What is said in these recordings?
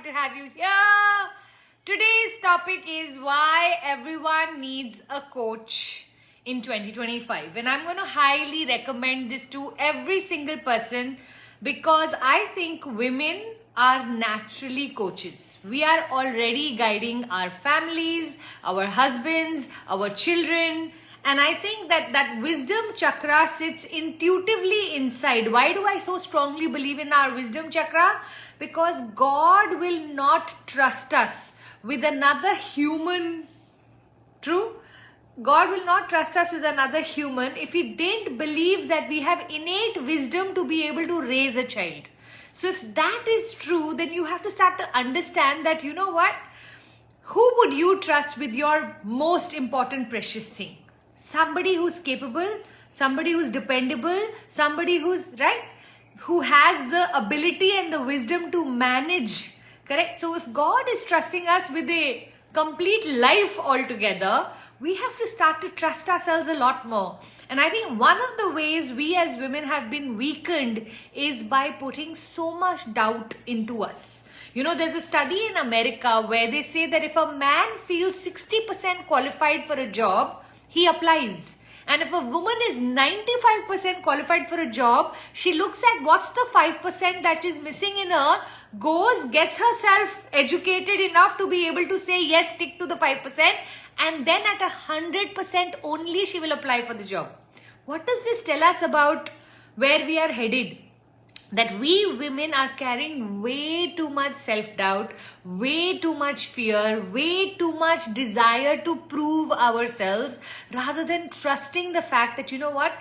happy to have you here. Today's topic is why everyone needs a coach in 2025. And I'm going to highly recommend this to every single person because I think women are naturally coaches. We are already guiding our families, our husbands, our children. And I think that wisdom chakra sits intuitively inside. Why do I so strongly believe in our wisdom chakra? Because God will not trust us with another human. True? God will not trust us with another human if He didn't believe that we have innate wisdom to be able to raise a child. So if that is true, then you have to start to understand that, you know what? Who would you trust with your most important precious thing? Somebody who's capable, somebody who's dependable, somebody who's, right? Who has the ability and the wisdom to manage, correct? So if God is trusting us with a complete life altogether, we have to start to trust ourselves a lot more. And I think one of the ways we as women have been weakened is by putting so much doubt into us. You know, there's a study in America where they say that if a man feels 60% qualified for a job, he applies. And if a woman is 95% qualified for a job, she looks at what's the 5% that is missing in her, goes, gets herself educated enough to be able to say yes, stick to the 5%, and then at 100% only she will apply for the job. What does this tell us about where we are headed? That we women are carrying way too much self-doubt, way too much fear, way too much desire to prove ourselves rather than trusting the fact that, you know what,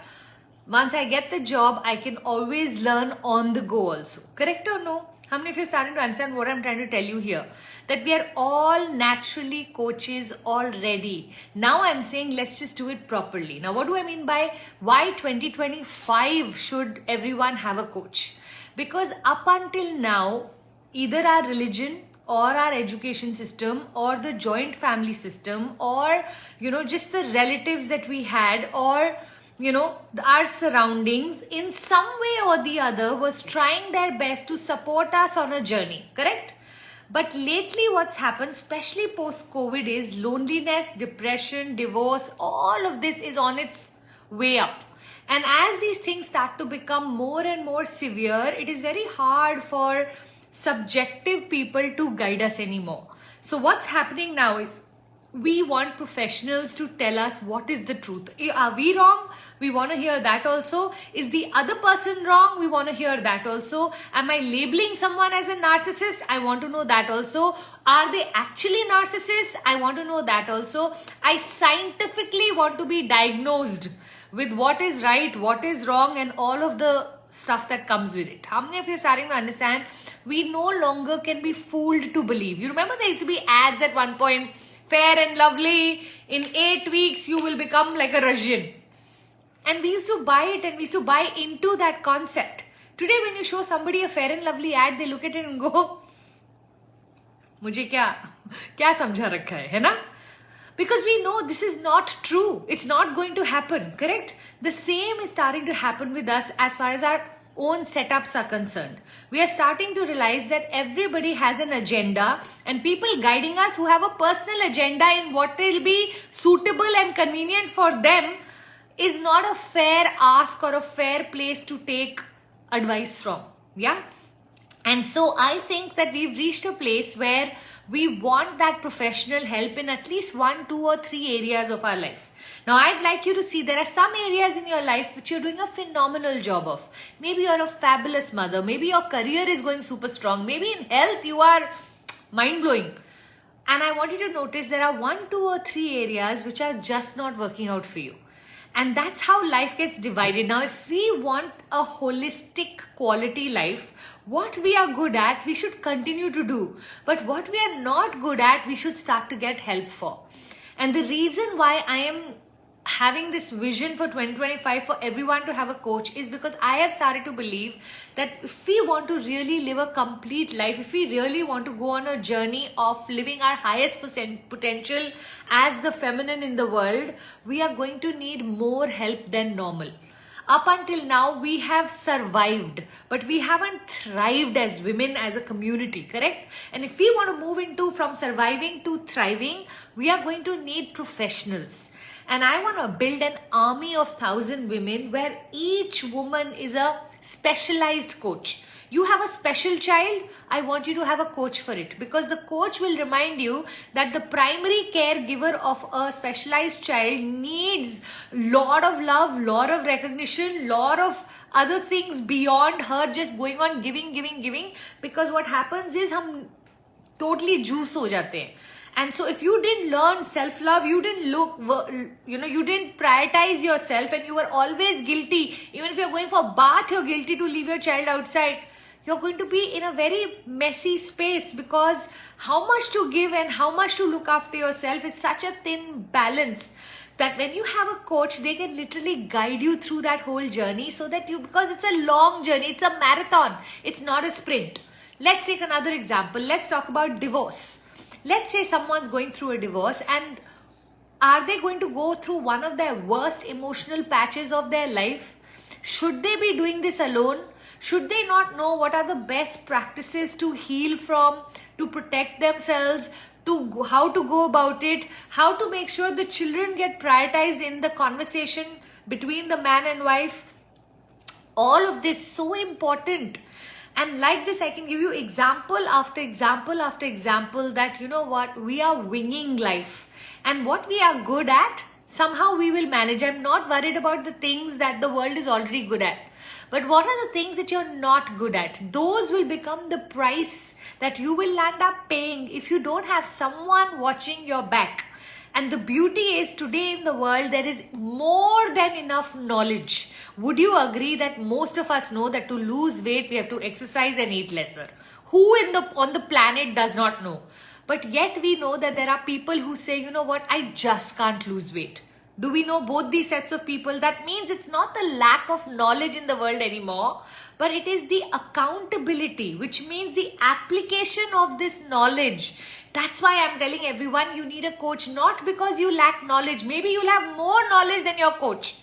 once I get the job, I can always learn on the go also. Correct or no? How many of you are starting to understand what I'm trying to tell you here? That we are all naturally coaches already. Now I'm saying let's just do it properly. Now what do I mean by why 2025 should everyone have a coach? Because up until now, either our religion or our education system or the joint family system or, you know, just the relatives that we had or, you know, our surroundings in some way or the other was trying their best to support us on a journey, correct? But lately what's happened, especially post-COVID, is loneliness, depression, divorce, all of this is on its way up. And as these things start to become more and more severe, it is very hard for subjective people to guide us anymore. So what's happening now is we want professionals to tell us what is the truth. Are we wrong? We want to hear that also. Is the other person wrong? We want to hear that also. Am I labeling someone as a narcissist? I want to know that also. Are they actually narcissists? I want to know that also. I scientifically want to be diagnosed with what is right, what is wrong, and all of the stuff that comes with it. How many of you are starting to understand? We no longer can be fooled to believe. You remember there used to be ads at one point, Fair and Lovely, in 8 weeks you will become like a Russian. And we used to buy it and we used to buy into that concept. Today when you show somebody a Fair and Lovely ad, they look at it and go, मुझे क्या समझा रखा है ना? Because we know this is not true. It's not going to happen, correct? The same is starting to happen with us as far as our own setups are concerned. We are starting to realize that everybody has an agenda and people guiding us who have a personal agenda in what will be suitable and convenient for them is not a fair ask or a fair place to take advice from. Yeah? And so I think that we've reached a place where we want that professional help in at least 1, 2 or 3 areas of our life. Now I'd like you to see there are some areas in your life which you're doing a phenomenal job of. Maybe you're a fabulous mother. Maybe your career is going super strong. Maybe in health you are mind-blowing. And I want you to notice there are 1, 2 or 3 areas which are just not working out for you. And that's how life gets divided. Now, if we want a holistic quality life, what we are good at, we should continue to do. But what we are not good at, we should start to get help for. And the reason why I am having this vision for 2025 for everyone to have a coach is because I have started to believe that if we want to really live a complete life, if we really want to go on a journey of living our highest potential as the feminine in the world, we are going to need more help than normal. Up until now, we have survived, but we haven't thrived as women, as a community, correct? And if we want to move into from surviving to thriving, we are going to need professionals. And I want to build an army of 1,000 women where each woman is a specialized coach. You have a special child, I want you to have a coach for it, because the coach will remind you that the primary caregiver of a specialized child needs lot of love, lot of recognition, lot of other things beyond her just going on giving, because what happens is हम totally juice हो जाते हैं. And so if you didn't learn self-love, you didn't you didn't prioritize yourself, and you were always guilty. Even if you're going for a bath, you're guilty to leave your child outside. You're going to be in a very messy space, because how much to give and how much to look after yourself is such a thin balance that when you have a coach, they can literally guide you through that whole journey, so that because it's a long journey, it's a marathon, it's not a sprint. Let's take another example. Let's talk about divorce. Let's say someone's going through a divorce, and are they going to go through one of their worst emotional patches of their life? Should they be doing this alone? Should they not know what are the best practices to heal from, to protect themselves, to how to go about it, how to make sure the children get prioritized in the conversation between the man and wife? All of this so important. And like this, I can give you example after example after example that, you know what, we are winging life. And what we are good at, somehow we will manage. I'm not worried about the things that the world is already good at. But what are the things that you're not good at? Those will become the price that you will end up paying if you don't have someone watching your back. And the beauty is, today in the world, there is more than enough knowledge. Would you agree that most of us know that to lose weight, we have to exercise and eat lesser? Who on the planet does not know? But yet we know that there are people who say, you know what, I just can't lose weight. Do we know both these sets of people? That means it's not the lack of knowledge in the world anymore, but it is the accountability, which means the application of this knowledge. That's why I'm telling everyone, you need a coach, not because you lack knowledge. Maybe you'll have more knowledge than your coach.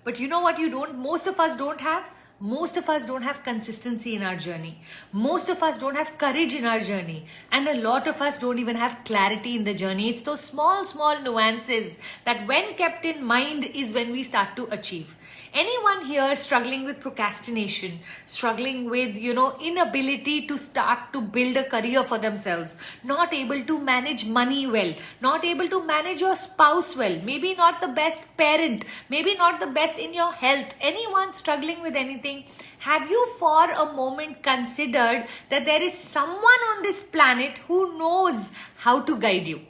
But you know what most of us don't have? Most of us don't have consistency in our journey. Most of us don't have courage in our journey. And a lot of us don't even have clarity in the journey. It's those small nuances that when kept in mind is when we start to achieve. Anyone here struggling with procrastination, struggling with, inability to start to build a career for themselves, not able to manage money well, not able to manage your spouse well, maybe not the best parent, maybe not the best in your health, anyone struggling with anything, have you for a moment considered that there is someone on this planet who knows how to guide you?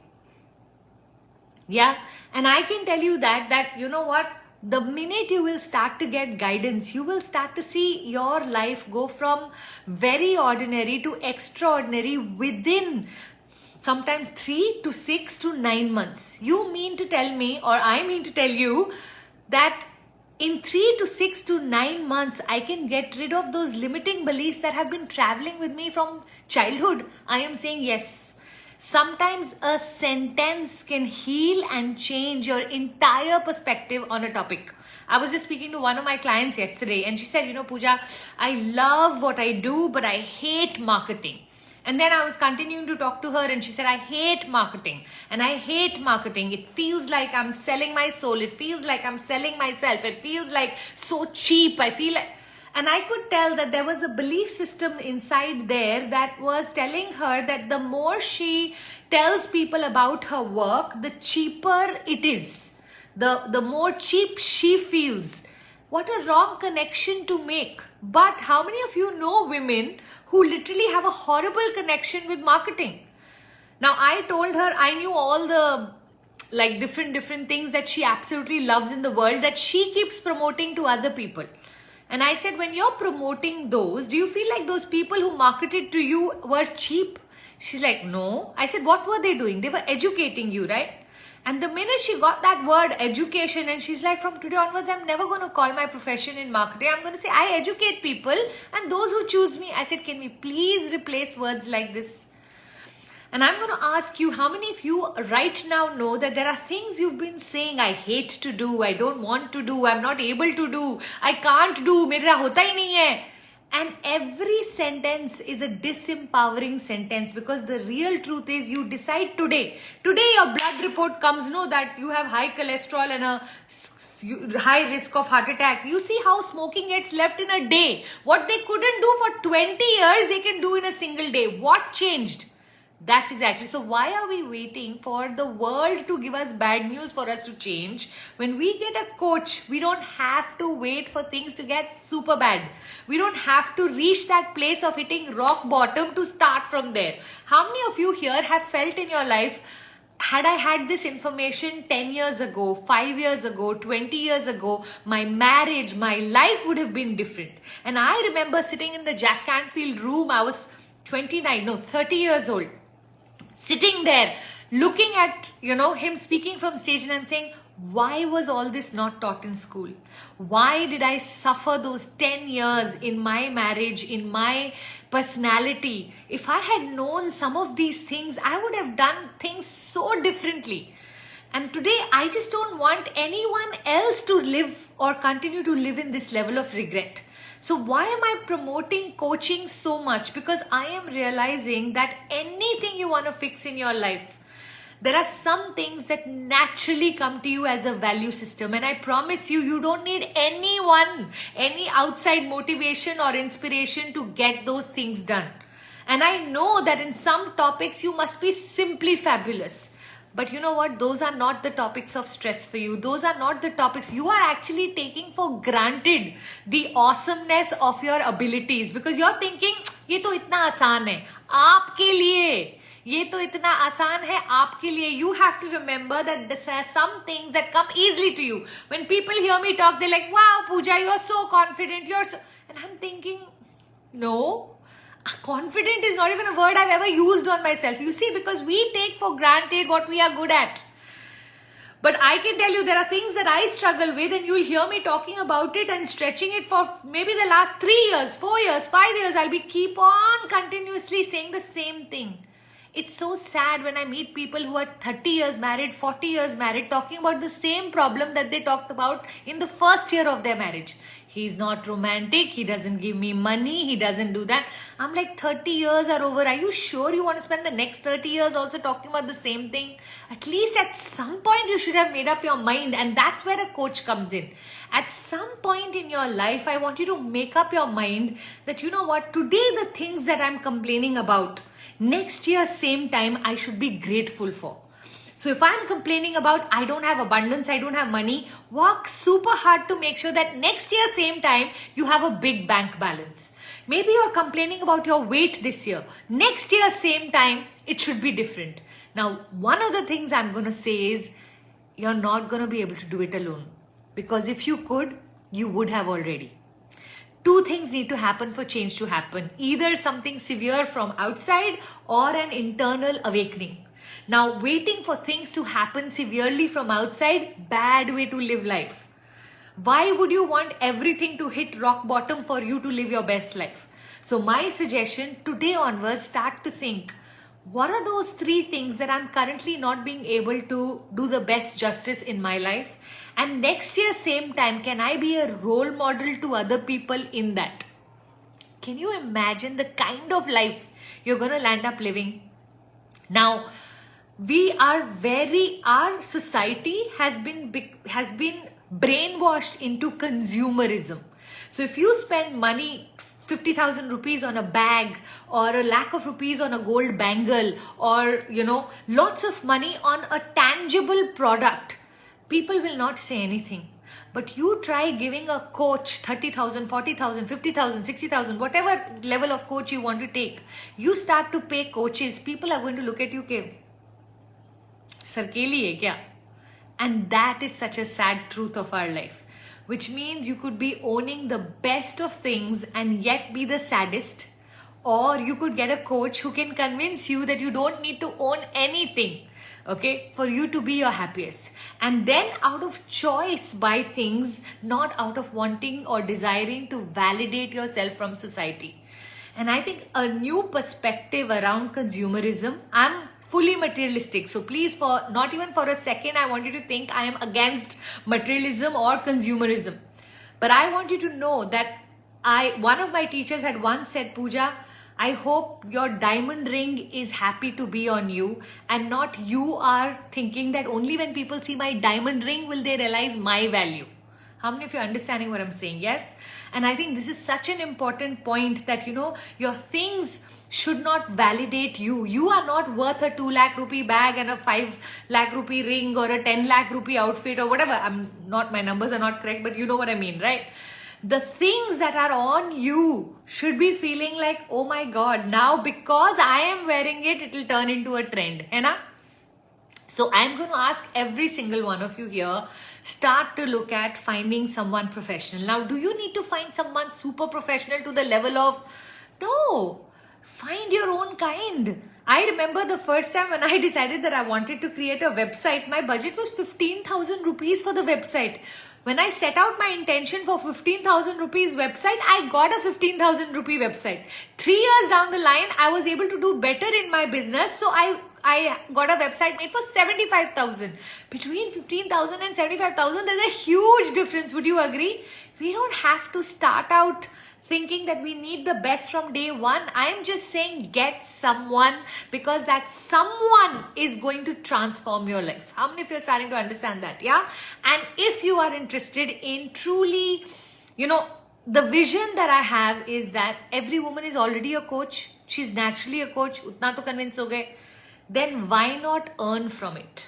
Yeah, and I can tell you that you know what? The minute you will start to get guidance, you will start to see your life go from very ordinary to extraordinary within sometimes 3 to 6 to 9 months. You mean to tell me, or I mean to tell you, that in 3 to 6 to 9 months, I can get rid of those limiting beliefs that have been traveling with me from childhood? I am saying yes. Sometimes a sentence can heal and change your entire perspective on a topic. I was just speaking to one of my clients yesterday, and she said, Pooja, I love what I do, but I hate marketing. And then I was continuing to talk to her, and she said, I hate marketing, and I hate marketing. It feels like I'm selling my soul. It feels like I'm selling myself. It feels like so cheap. I feel like... And I could tell that there was a belief system inside there that was telling her that the more she tells people about her work, the cheaper it is. The more cheap she feels. What a wrong connection to make. But how many of you know women who literally have a horrible connection with marketing? Now, I told her I knew all the different things that she absolutely loves in the world that she keeps promoting to other people. And I said, when you're promoting those, do you feel like those people who marketed to you were cheap? She's like, no. I said, what were they doing? They were educating you, right? And the minute she got that word education, and she's like, from today onwards, I'm never going to call my profession in marketing. I'm going to say, I educate people, and those who choose me. I said, can we please replace words like this? And I'm going to ask you, how many of you right now know that there are things you've been saying, I hate to do, I don't want to do, I'm not able to do, I can't do, mera hota hi nahi hai. And every sentence is a disempowering sentence, because the real truth is you decide today. Today your blood report comes, know that you have high cholesterol and a high risk of heart attack. You see how smoking gets left in a day. What they couldn't do for 20 years, they can do in a single day. What changed? That's exactly. So why are we waiting for the world to give us bad news for us to change? When we get a coach, we don't have to wait for things to get super bad. We don't have to reach that place of hitting rock bottom to start from there. How many of you here have felt in your life, had I had this information 10 years ago, 5 years ago, 20 years ago, my marriage, my life would have been different? And I remember sitting in the Jack Canfield room, I was 30 years old. Sitting there, looking at, him speaking from stage, and I'm saying, why was all this not taught in school? Why did I suffer those 10 years in my marriage, in my personality? If I had known some of these things, I would have done things so differently. And today, I just don't want anyone else to live or continue to live in this level of regret. So why am I promoting coaching so much? Because I am realizing that anything you want to fix in your life, there are some things that naturally come to you as a value system. And I promise you, you don't need anyone, any outside motivation or inspiration to get those things done. And I know that in some topics, you must be simply fabulous. But you know what? Those are not the topics of stress for you. Those are not the topics. You are actually taking for granted the awesomeness of your abilities, because you're thinking, ये तो इतना आसान है आपके लिए. ये तो इतना आसान है आपके लिए. You have to remember that there are some things that come easily to you. When people hear me talk, they're like, wow, Pooja, you're so confident. And I'm thinking, no. Confident is not even a word I've ever used on myself. You see, because we take for granted what we are good at. But I can tell you there are things that I struggle with, and you'll hear me talking about it and stretching it for maybe the last 3 years, 4 years, 5 years. I'll be keep on continuously saying the same thing. It's so sad when I meet people who are 30 years married, 40 years married, talking about the same problem that they talked about in the first year of their marriage. He's not romantic, he doesn't give me money, he doesn't do that. I'm like, 30 years are over. Are you sure you want to spend the next 30 years also talking about the same thing? At least at some point you should have made up your mind, and that's where a coach comes in. At some point in your life, I want you to make up your mind that, you know what, today the things that I'm complaining about, next year same time I should be grateful for. So if I'm complaining about I don't have abundance, I don't have money, work super hard to make sure that next year same time you have a big bank balance. Maybe you're complaining about your weight this year. Next year same time it should be different. Now one of the things I'm going to say is you're not going to be able to do it alone. Because if you could, you would have already. Two things need to happen for change to happen. Either something severe from outside or an internal awakening. Now, waiting for things to happen severely from outside, bad way to live life. Why would you want everything to hit rock bottom for you to live your best life? So my suggestion, today onwards, start to think, what are those 3 things that I'm currently not being able to do the best justice in my life? And next year, same time, can I be a role model to other people in that? Can you imagine the kind of life you're going to land up living? Now, our society has been brainwashed into consumerism. So if you spend money, 50,000 rupees on a bag or a lakh of rupees on a gold bangle or, lots of money on a tangible product, people will not say anything. But you try giving a coach 30,000, 40,000, 50,000, 60,000, whatever level of coach you want to take. You start to pay coaches, people are going to look at you, sarkeli hai kya? And that is such a sad truth of our life. Which means you could be owning the best of things and yet be the saddest. Or you could get a coach who can convince you that you don't need to own anything, okay, for you to be your happiest. And then out of choice buy things, not out of wanting or desiring to validate yourself from society. And I think a new perspective around consumerism. I'm fully materialistic. So please, for not even for a second, I want you to think I am against materialism or consumerism. But I want you to know that one of my teachers had once said, Pooja, I hope your diamond ring is happy to be on you and not you are thinking that only when people see my diamond ring will they realize my value. How many of you are understanding what I'm saying? Yes? And I think this is such an important point that, your things should not validate you. You are not worth a 2 lakh rupee bag and a 5 lakh rupee ring or a 10 lakh rupee outfit or whatever. My numbers are not correct, but you know what I mean, right? The things that are on you should be feeling like, oh my God, now because I am wearing it, it will turn into a trend. Hai na? So I'm going to ask every single one of you here, start to look at finding someone professional. Now, do you need to find someone super professional to the level of, no, find your own kind. I remember the first time when I decided that I wanted to create a website, my budget was 15,000 rupees for the website. When I set out my intention for 15,000 rupees website, I got a 15,000 rupee website. 3 years down the line, I was able to do better in my business. So I got a website made for 75,000. Between 15,000 and 75,000, there's a huge difference. Would you agree? We don't have to start out thinking that we need the best from day one. I am just saying get someone, because that someone is going to transform your life. How many of you are starting to understand that? Yeah. And if you are interested in truly, the vision that I have is that every woman is already a coach. She's naturally a coach. Utna to convince ho gaye. Then why not earn from it?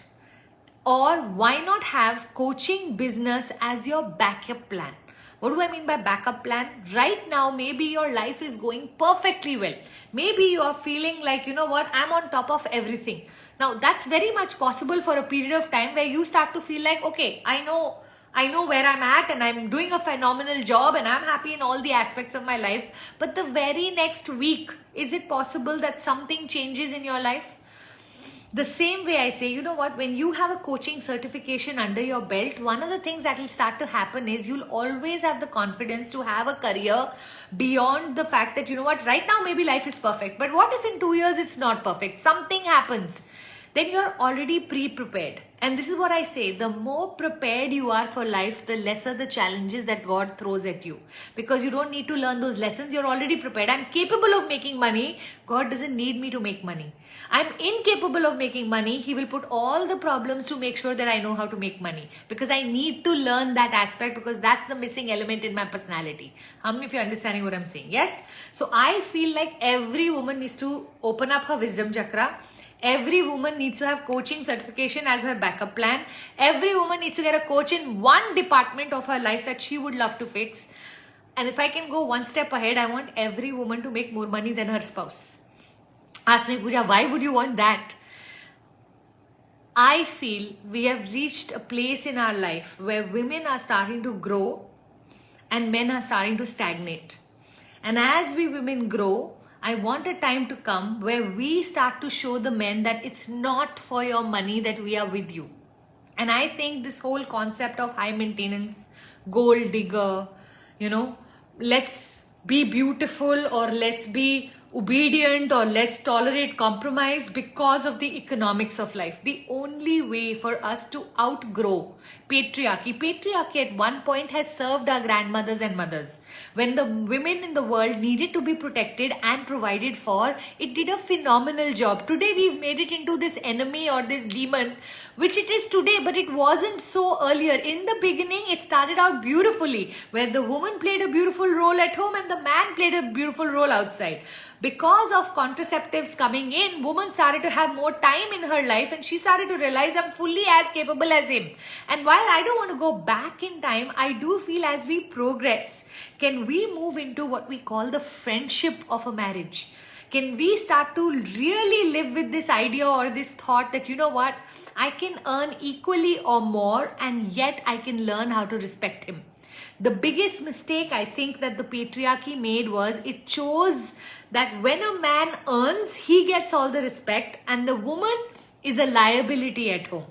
Or why not have coaching business as your backup plan? What do I mean by backup plan? Right now, maybe your life is going perfectly well. Maybe you are feeling like, I'm on top of everything. Now, that's very much possible for a period of time where you start to feel like, okay, I know where I'm at and I'm doing a phenomenal job and I'm happy in all the aspects of my life. But the very next week, is it possible that something changes in your life? The same way I say, when you have a coaching certification under your belt, one of the things that will start to happen is you'll always have the confidence to have a career beyond the fact that, right now maybe life is perfect, but what if in 2 years it's not perfect? Something happens. Then you're already pre-prepared. And this is what I say, the more prepared you are for life, the lesser the challenges that God throws at you. Because you don't need to learn those lessons, you're already prepared. I'm capable of making money. God doesn't need me to make money. I'm incapable of making money. He will put all the problems to make sure that I know how to make money. Because I need to learn that aspect, because that's the missing element in my personality. How many of you are understanding what I'm saying? Yes? So I feel like every woman needs to open up her wisdom chakra. Every woman needs to have coaching certification as her backup plan. Every woman needs to get a coach in one department of her life that she would love to fix. And if I can go one step ahead, I want every woman to make more money than her spouse. Ask me, Pooja, why would you want that? I feel we have reached a place in our life where women are starting to grow and men are starting to stagnate. And as we women grow, I want a time to come where we start to show the men that it's not for your money that we are with you. And I think this whole concept of high maintenance, gold digger, let's be beautiful or let's be obedient or let's tolerate compromise because of the economics of life. The only way for us to outgrow patriarchy at one point has served our grandmothers and mothers. When the women in the world needed to be protected and provided for, it did a phenomenal job. Today we've made it into this enemy or this demon, which it is today, but it wasn't so earlier. In the beginning, it started out beautifully, where the woman played a beautiful role at home and the man played a beautiful role outside. Because of contraceptives coming in, woman started to have more time in her life and she started to realize I'm fully as capable as him. And while I don't want to go back in time, I do feel as we progress, can we move into what we call the friendship of a marriage? Can we start to really live with this idea or this thought that, I can earn equally or more and yet I can learn how to respect him. The biggest mistake I think that the patriarchy made was it chose that when a man earns, he gets all the respect and the woman is a liability at home.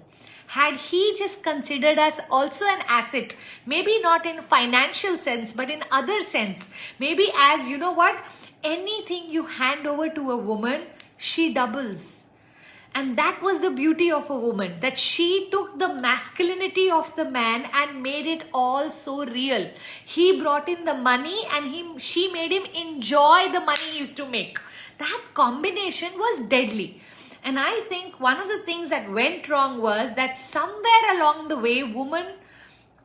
had he just considered us also an asset, maybe not in financial sense, but in other sense, maybe as, you know what, anything you hand over to a woman, she doubles. And that was the beauty of a woman, that she took the masculinity of the man and made it all so real. He brought in the money and she made him enjoy the money he used to make. That combination was deadly. And I think one of the things that went wrong was that somewhere along the way, woman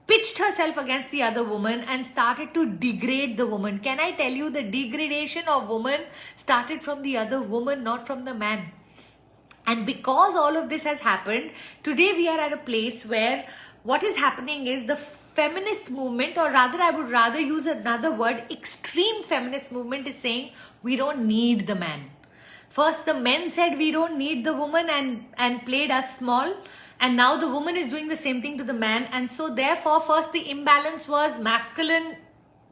pitched herself against the other woman and started to degrade the woman. Can I tell you, the degradation of woman started from the other woman, not from the man. And because all of this has happened, today we are at a place where what is happening is the feminist movement, or rather I would rather use another word, extreme feminist movement, is saying we don't need the man. First the men said we don't need the woman and played us small, and now the woman is doing the same thing to the man. And so therefore first the imbalance was masculine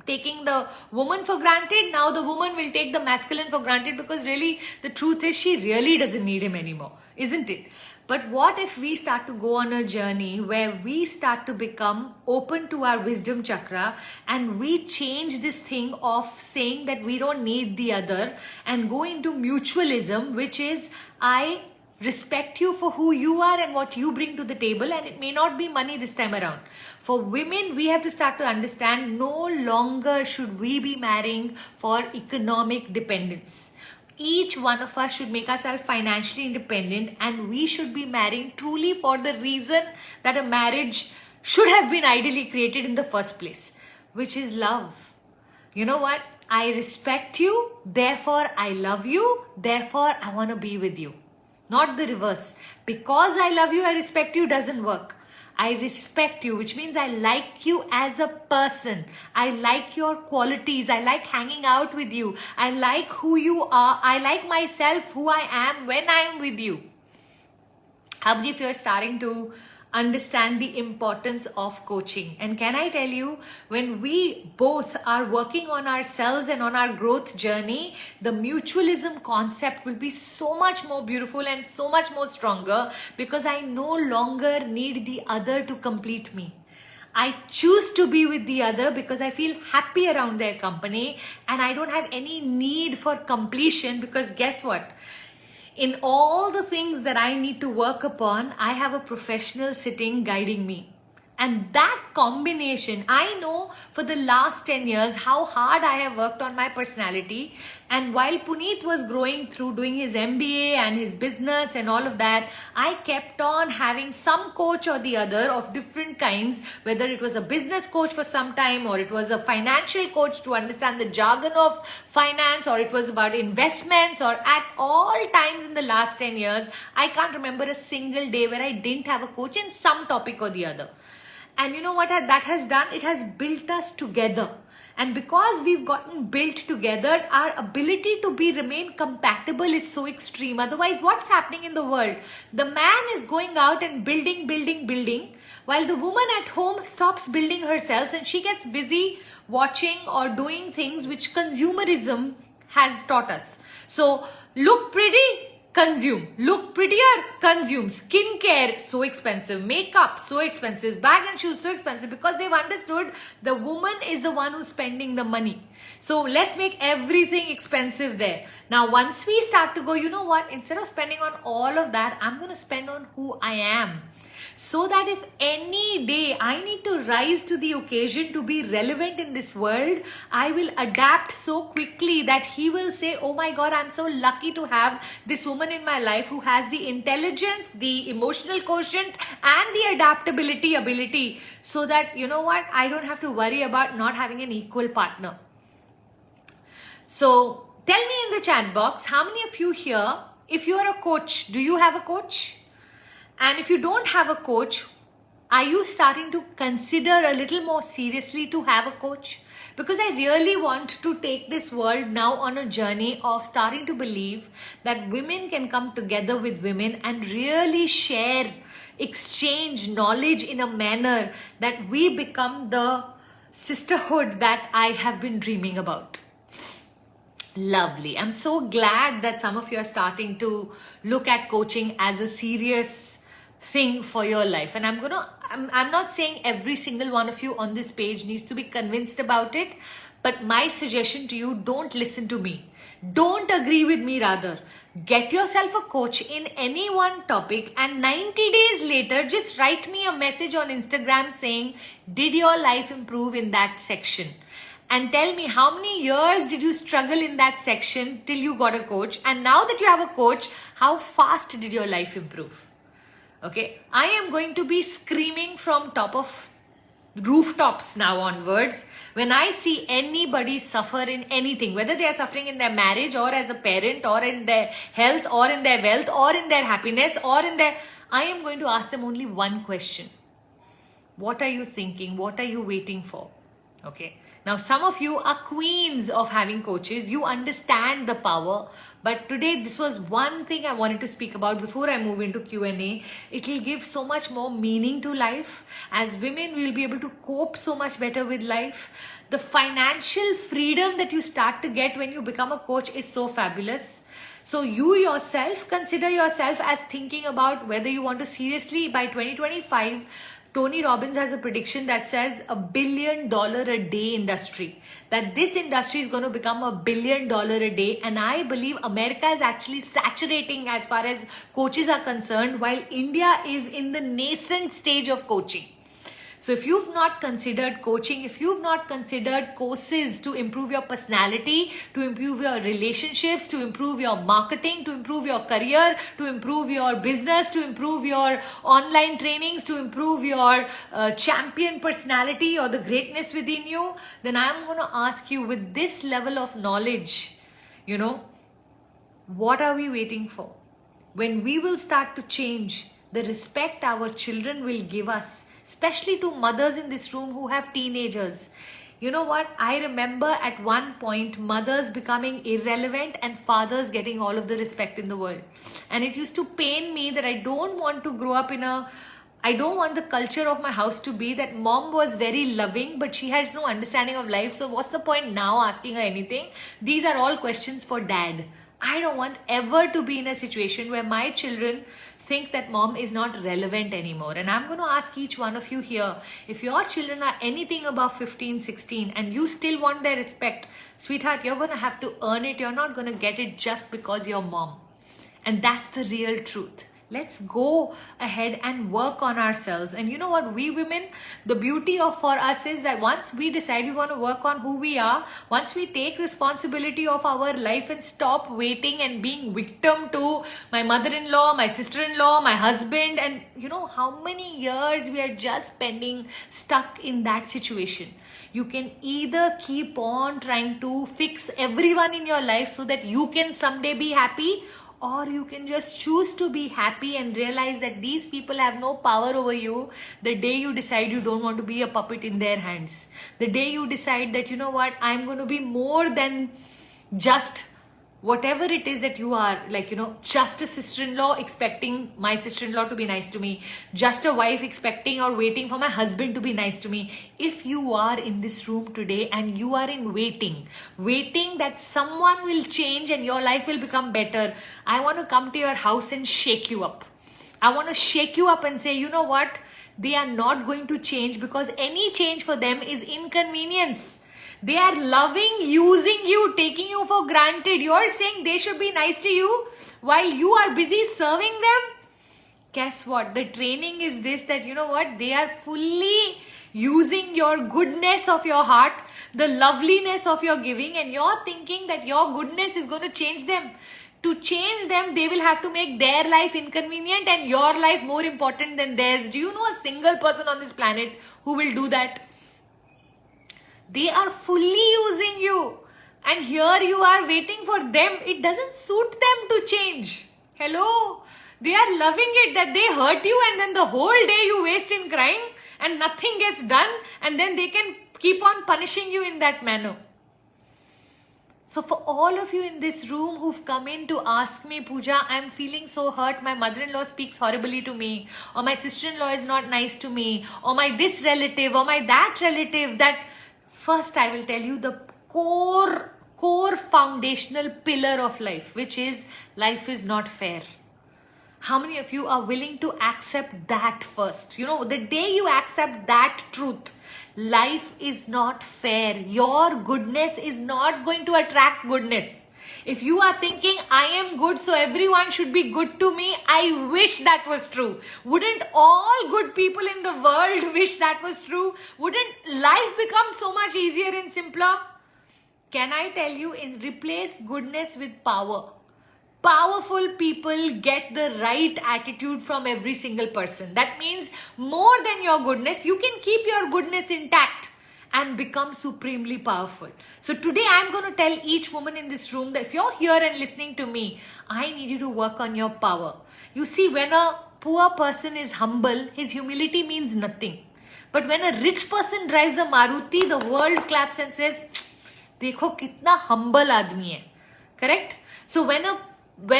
taking the woman for granted. Now the woman will take the masculine for granted, because really the truth is she really doesn't need him anymore, isn't it? But what if we start to go on a journey where we start to become open to our wisdom chakra and we change this thing of saying that we don't need the other and go into mutualism, which is I respect you for who you are and what you bring to the table, and it may not be money this time around. For women, we have to start to understand no longer should we be marrying for economic dependence. Each one of us should make ourselves financially independent, and we should be marrying truly for the reason that a marriage should have been ideally created in the first place, which is love. You know what? I respect you, therefore I love you, therefore I want to be with you. Not the reverse. Because I love you, I respect you doesn't work. I respect you, which means I like you as a person. I like your qualities. I like hanging out with you. I like who you are. I like myself, who I am when I am with you. How many of you are starting to understand the importance of coaching? And can I tell you, when we both are working on ourselves and on our growth journey, the mutualism concept will be so much more beautiful and so much more stronger, because I no longer need the other to complete me. I choose to be with the other because I feel happy around their company, and I don't have any need for completion, because guess what? In all the things that I need to work upon, I have a professional sitting guiding me. And that combination, I know for the last 10 years how hard I have worked on my personality. And while Puneet was growing through doing his MBA and his business and all of that, I kept on having some coach or the other of different kinds, whether it was a business coach for some time, or it was a financial coach to understand the jargon of finance, or it was about investments, or at all times in the last 10 years, I can't remember a single day where I didn't have a coach in some topic or the other. And you know what that has done? It has built us together. And because we've gotten built together, our ability to remain compatible is so extreme. Otherwise, what's happening in the world? The man is going out and building, while the woman at home stops building herself and she gets busy watching or doing things which consumerism has taught us. So, look pretty, consume. Look prettier, consume. Skincare, so expensive. Makeup, so expensive. Bag and shoes, so expensive, because they've understood the woman is the one who's spending the money. So let's make everything expensive there. Now, once we start to go, you know what? Instead of spending on all of that, I'm going to spend on who I am. So that if any day I need to rise to the occasion to be relevant in this world, I will adapt so quickly that he will say, oh my God, I'm so lucky to have this woman in my life who has the intelligence, the emotional quotient, and the adaptability ability, so that, you know what, I don't have to worry about not having an equal partner. So tell me in the chat box, how many of you here, if you are a coach, do you have a coach? And if you don't have a coach, are you starting to consider a little more seriously to have a coach? Because I really want to take this world now on a journey of starting to believe that women can come together with women and really share, exchange knowledge in a manner that we become the sisterhood that I have been dreaming about. Lovely. I'm so glad that some of you are starting to look at coaching as a serious thing for your life. And I'm not saying every single one of you on this page needs to be convinced about it, but my suggestion to you, don't listen to me. Don't agree with me, rather. Get yourself a coach in any one topic, and 90 days later, just write me a message on Instagram saying, did your life improve in that section? And tell me how many years did you struggle in that section till you got a coach? And now that you have a coach, how fast did your life improve? Okay, I am going to be screaming from top of rooftops now onwards when I see anybody suffer in anything, whether they are suffering in their marriage or as a parent or in their health or in their wealth or in their happiness or in their... I am going to ask them only one question. What are you thinking? What are you waiting for? Okay. Now, some of you are queens of having coaches. You understand the power. But today, this was one thing I wanted to speak about before I move into Q&A. It will give so much more meaning to life. As women, we will be able to cope so much better with life. The financial freedom that you start to get when you become a coach is so fabulous. So you yourself, consider yourself as thinking about whether you want to seriously, by 2025, Tony Robbins has a prediction that says $1 billion a day industry. That this industry is going to become $1 billion a day. And I believe America is actually saturating as far as coaches are concerned, while India is in the nascent stage of coaching. So if you've not considered coaching, if you've not considered courses to improve your personality, to improve your relationships, to improve your marketing, to improve your career, to improve your business, to improve your online trainings, to improve your champion personality or the greatness within you, then I'm going to ask you, with this level of knowledge, what are we waiting for? When we will start to change, the respect our children will give us, especially to mothers in this room who have teenagers. You know what? I remember at one point mothers becoming irrelevant and fathers getting all of the respect in the world. And it used to pain me that I don't want to grow up I don't want the culture of my house to be that mom was very loving, but she has no understanding of life. So what's the point now asking her anything? These are all questions for dad. I don't want ever to be in a situation where my children think that mom is not relevant anymore. And I'm going to ask each one of you here, if your children are anything above 15, 16 and you still want their respect, sweetheart, you're going to have to earn it. You're not going to get it just because you're mom. And that's the real truth. Let's go ahead and work on ourselves. And you know what, we women, the beauty for us is that once we decide we want to work on who we are, once we take responsibility of our life and stop waiting and being victim to my mother-in-law, my sister-in-law, my husband, and how many years we are just spending stuck in that situation. You can either keep on trying to fix everyone in your life so that you can someday be happy, or you can just choose to be happy and realize that these people have no power over you the day you decide you don't want to be a puppet in their hands. The day you decide that, I'm going to be more than just whatever it is that you are, just a sister-in-law expecting my sister-in-law to be nice to me, just a wife expecting or waiting for my husband to be nice to me. If you are in this room today and you are in waiting that someone will change and your life will become better, I want to come to your house and shake you up. I want to shake you up and say, you know what? They are not going to change, because any change for them is inconvenience. They are loving, using you, taking you for granted. You're saying they should be nice to you while you are busy serving them. Guess what? The training is this, that they are fully using your goodness of your heart, the loveliness of your giving, and you're thinking that your goodness is going to change them. To change them, they will have to make their life inconvenient and your life more important than theirs. Do you know a single person on this planet who will do that? They are fully using you. And here you are waiting for them. It doesn't suit them to change. Hello? They are loving it that they hurt you and then the whole day you waste in crying and nothing gets done, and then they can keep on punishing you in that manner. So for all of you in this room who've come in to ask me, Pooja, I'm feeling so hurt, my mother-in-law speaks horribly to me, or my sister-in-law is not nice to me, or my this relative, or my that relative, that... First, I will tell you the core foundational pillar of life, which is life is not fair. How many of you are willing to accept that first? You know, the day you accept that truth, life is not fair. Your goodness is not going to attract goodness. If you are thinking, I am good, so everyone should be good to me, I wish that was true. Wouldn't all good people in the world wish that was true? Wouldn't life become so much easier and simpler? Can I tell you, replace goodness with power. Powerful people get the right attitude from every single person. That means more than your goodness, you can keep your goodness intact and become supremely powerful. So today I'm going to tell each woman in this room that if you're here and listening to me, I need you to work on your power. You see, when a poor person is humble, his humility means nothing. But when a rich person drives a Maruti, the world claps and says, देखो कितना humble आदमी है. Correct? So when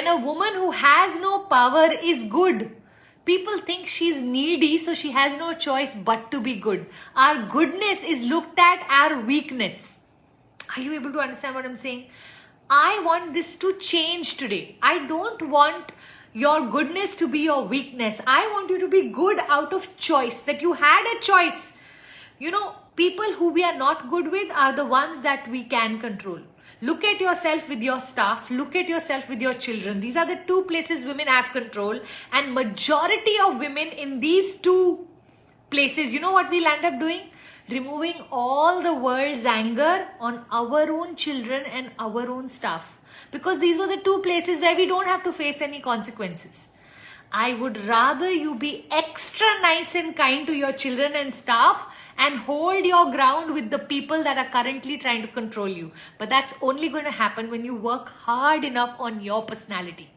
a woman who has no power is good, people think she's needy, so she has no choice but to be good. Our goodness is looked at our weakness. Are you able to understand what I'm saying? I want this to change today. I don't want your goodness to be your weakness. I want you to be good out of choice, that you had a choice. You know, people who we are not good with are the ones that we can control. Look at yourself with your staff. Look at yourself with your children. These are the two places women have control. And majority of women in these two places, you know what we'll end up doing? Removing all the world's anger on our own children and our own staff. Because these were the two places where we don't have to face any consequences. I would rather you be extra nice and kind to your children and staff and hold your ground with the people that are currently trying to control you. But that's only going to happen when you work hard enough on your personality.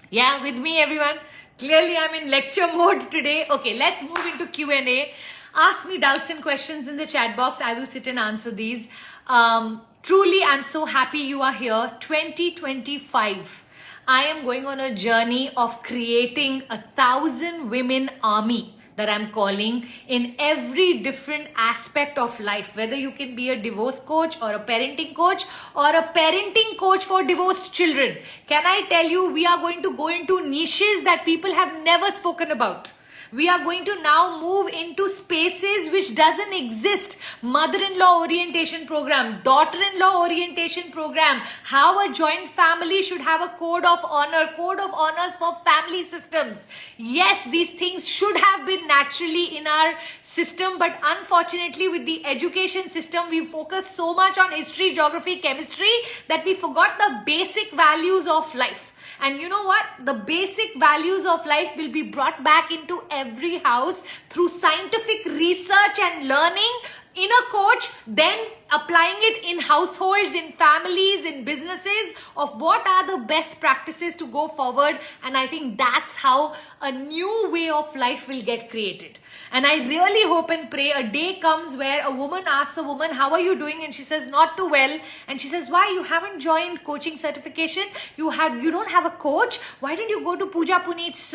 Yeah, with me everyone. Clearly I'm in lecture mode today. Okay, let's move into Q&A. Ask me doubts and questions in the chat box. I will sit and answer these. Truly, I'm so happy you are here. 2025. I am going on a journey of creating 1,000 women army that I'm calling in every different aspect of life. Whether you can be a divorce coach or a parenting coach or a parenting coach for divorced children. Can I tell you, we are going to go into niches that people have never spoken about. We are going to now move into spaces which doesn't exist. Mother-in-law orientation program, daughter-in-law orientation program, how a joint family should have a code of honors for family systems. Yes, these things should have been naturally in our system, but unfortunately with the education system, we focus so much on history, geography, chemistry that we forgot the basic values of life. And you know what? The basic values of life will be brought back into every house through scientific research and learning in a coach, then applying it in households, in families, in businesses of what are the best practices to go forward. And I think that's how a new way of life will get created. And I really hope and pray a day comes where a woman asks a woman, how are you doing? And she says, not too well. And she says, why? You haven't joined coaching certification? You don't have a coach? Why don't you go to Pooja Puneet's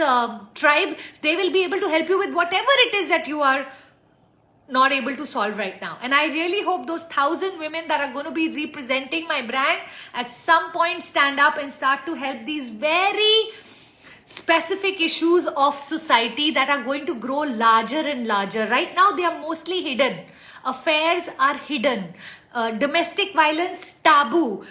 tribe? They will be able to help you with whatever it is that you are not able to solve right now. And I really hope those 1,000 women that are going to be representing my brand at some point stand up and start to help these very specific issues of society that are going to grow larger and larger. Right now, they are mostly hidden. Affairs are hidden. Domestic violence, taboo.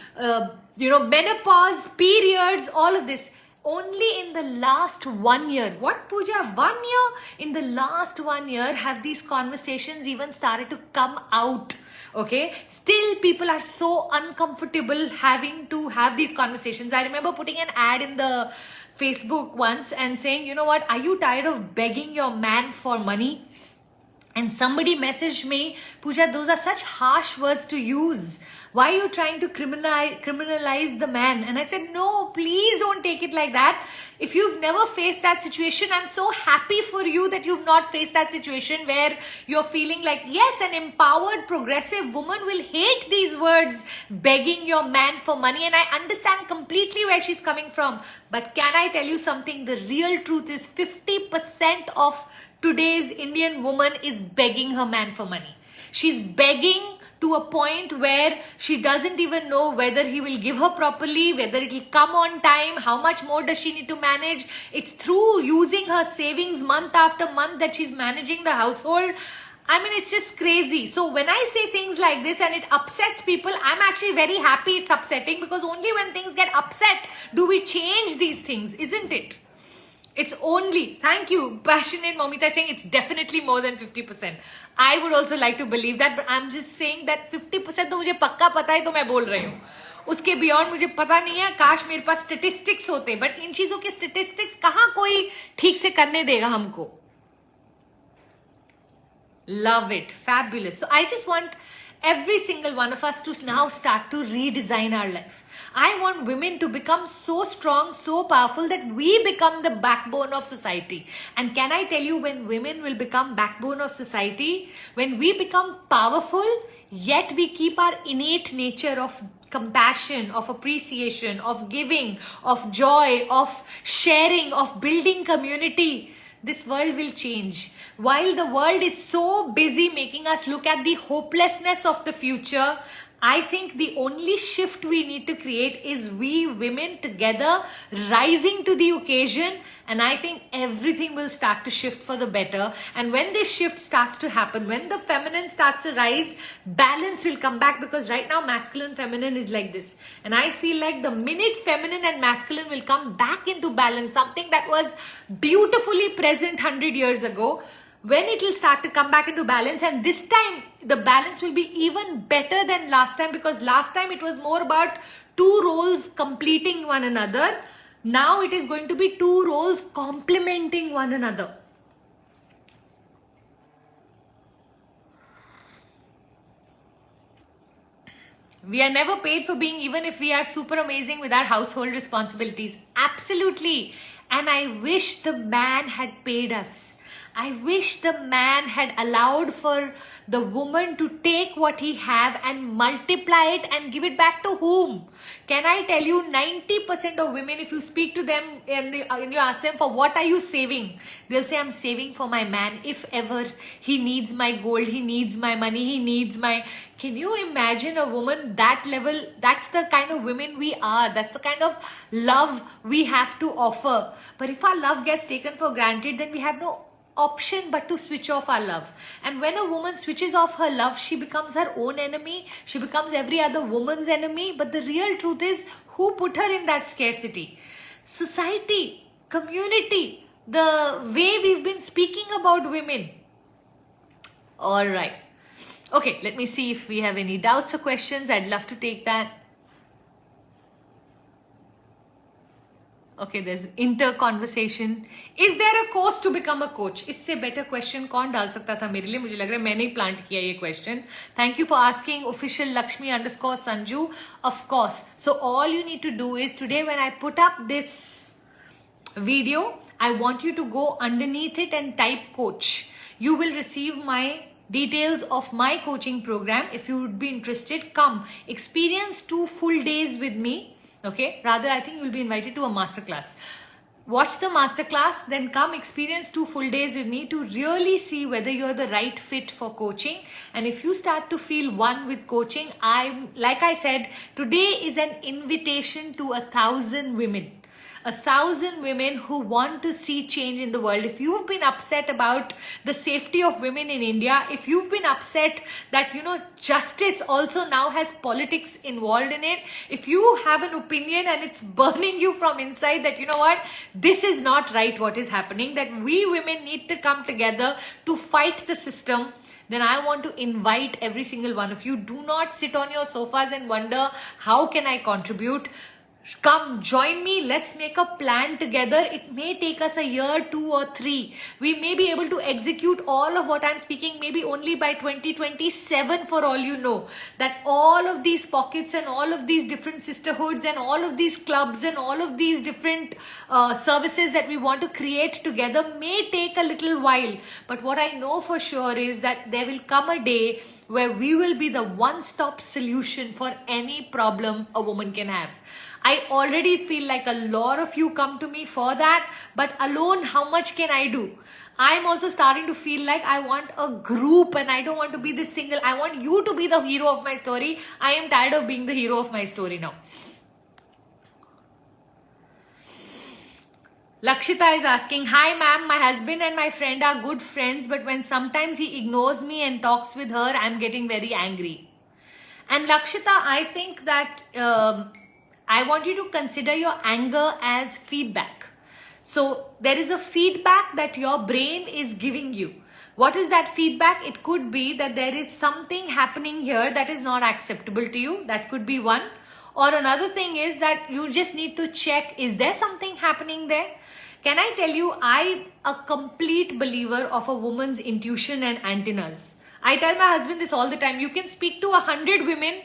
Menopause, periods, all of this. Only in the last 1 year, what Pooja, 1 year? In the last 1 year, have these conversations even started to come out? Okay, still people are so uncomfortable having to have these conversations. I remember putting an ad in the Facebook once and saying, you know what, are you tired of begging your man for money? And somebody messaged me, Pooja, those are such harsh words to use. Why are you trying to criminalize the man? And I said, no, please don't take it like that. If you've never faced that situation, I'm so happy for you that you've not faced that situation where you're feeling like, yes, an empowered, progressive woman will hate these words, begging your man for money. And I understand completely where she's coming from. But can I tell you something? The real truth is 50% of today's Indian woman is begging her man for money. She's begging to a point where she doesn't even know whether he will give her properly, whether it will come on time, how much more does she need to manage. It's through using her savings month after month that she's managing the household. I mean, it's just crazy. So when I say things like this and it upsets people, I'm actually very happy it's upsetting, because only when things get upset do we change these things, isn't it? It's only, thank you, passionate Momita saying it's definitely more than 50%. I would also like to believe that, but I'm just saying that 50% तो मुझे पक्का पता है, तो मैं बोल रही हूँ. उसके बियॉन्ड मुझे पता नहीं है. काश मेरे पास स्टेटिस्टिक्स होते, बट इन चीजों के स्टेटिस्टिक्स कहाँ कोई ठीक से करने देगा हमको. Love it. Fabulous. So I just want every single one of us to now start to redesign our life. I want women to become so strong, so powerful that we become the backbone of society. And can I tell you, when women will become backbone of society, when we become powerful, yet we keep our innate nature of compassion, of appreciation, of giving, of joy, of sharing, of building community, this world will change. While the world is so busy making us look at the hopelessness of the future, I think the only shift we need to create is we women together rising to the occasion, and I think everything will start to shift for the better. And when this shift starts to happen, when the feminine starts to rise, balance will come back, because right now masculine feminine is like this. And I feel like the minute feminine and masculine will come back into balance, something that was beautifully present 100 years ago, when it will start to come back into balance, and this time the balance will be even better than last time, because last time it was more about two roles completing one another. Now it is going to be two roles complementing one another. We are never paid for being, even if we are super amazing with our household responsibilities. Absolutely. And I wish the man had paid us. I wish the man had allowed for the woman to take what he have and multiply it and give it back to whom? Can I tell you, 90% of women, if you speak to them and you ask them, for what are you saving? They'll say, I'm saving for my man. If ever he needs my gold, he needs my money, he needs my... Can you imagine a woman that level? That's the kind of women we are. That's the kind of love we have to offer. But if our love gets taken for granted, then we have no option but to switch off our love. And when a woman switches off her love, she becomes her own enemy. She becomes every other woman's enemy. But the real truth is, who put her in that scarcity? Society, community, the way we've been speaking about women. All right. Okay, let me see if we have any doubts or questions. I'd love to take that. Okay, there's inter-conversation. Is there a course to become a coach? इससे better question कौन डाल सकता था मेरे लिए? मुझे लग रहा है मैंने ही plant किया ये question. Thank you for asking, official Lakshmi_Sanju. Of course. So all you need to do is, today when I put up this video, I want you to go underneath it and type coach. You will receive my details of my coaching program. If you would be interested, come experience 2 full days with me. Okay, rather I think you'll be invited to a masterclass. Watch the masterclass, then come experience 2 full days with me to really see whether you're the right fit for coaching. And if you start to feel one with coaching, like I said, today is an invitation to 1,000 women. 1,000 women who want to see change in the world. If you've been upset about the safety of women in India, if you've been upset that, justice also now has politics involved in it, if you have an opinion and it's burning you from inside that, this is not right what is happening, that we women need to come together to fight the system, then I want to invite every single one of you. Do not sit on your sofas and wonder, how can I contribute? Come, join me. Let's make a plan together. It may take us a year, 2 or 3. We may be able to execute all of what I'm speaking maybe only by 2027 for all you know. That all of these pockets and all of these different sisterhoods and all of these clubs and all of these different services that we want to create together may take a little while. But what I know for sure is that there will come a day where we will be the one-stop solution for any problem a woman can have. I already feel like a lot of you come to me for that, but alone, how much can I do? I'm also starting to feel like I want a group and I don't want to be this single. I want you to be the hero of my story. I am tired of being the hero of my story now. Lakshita is asking, hi ma'am, my husband and my friend are good friends, but when sometimes he ignores me and talks with her, I'm getting very angry. And Lakshita, I think that I want you to consider your anger as feedback. So there is a feedback that your brain is giving you. What is that feedback? It could be that there is something happening here that is not acceptable to you. That could be one. Or another thing is that you just need to check, is there something happening there? Can I tell you, I'm a complete believer of a woman's intuition and antennas. I tell my husband this all the time. You can speak to 100 women,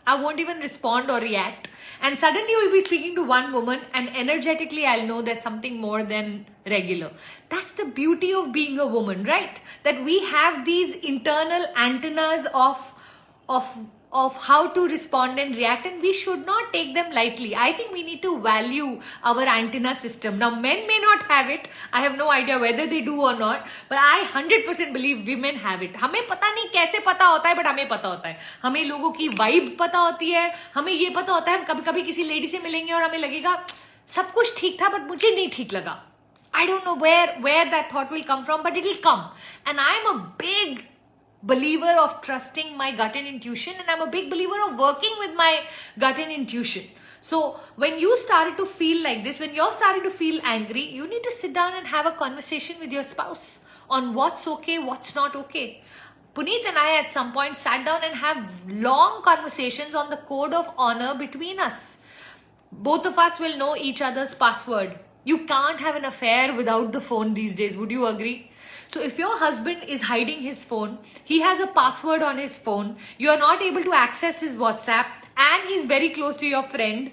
I won't even respond or react. And suddenly you'll be speaking to one woman and energetically I'll know there's something more than regular. That's the beauty of being a woman, right? That we have these internal antennas of how to respond and react, and we should not take them lightly. I think we need to value our antenna system. Now, men may not have it. I have no idea whether they do or not, but I 100% believe women have it. हमें पता नहीं कैसे पता होता है, but हमें पता होता है. हमें लोगों की vibe पता होती है. हमें ये पता होता है, कभी-कभी किसी lady से मिलेंगे और हमें लगेगा सब कुछ ठीक था, but मुझे नहीं ठीक लगा. I don't know where that thought will come from, but it will come. And I'm a big believer of trusting my gut and intuition, and I'm a big believer of working with my gut and intuition. So when you started to feel like this, when you're starting to feel angry, you need to sit down and have a conversation with your spouse on what's okay, what's not okay. Puneet and I at some point sat down and have long conversations on the code of honor between us. Both of us will know each other's password. You can't have an affair without the phone these days. Would you agree? So if your husband is hiding his phone, he has a password on his phone, you are not able to access his WhatsApp, and he's very close to your friend,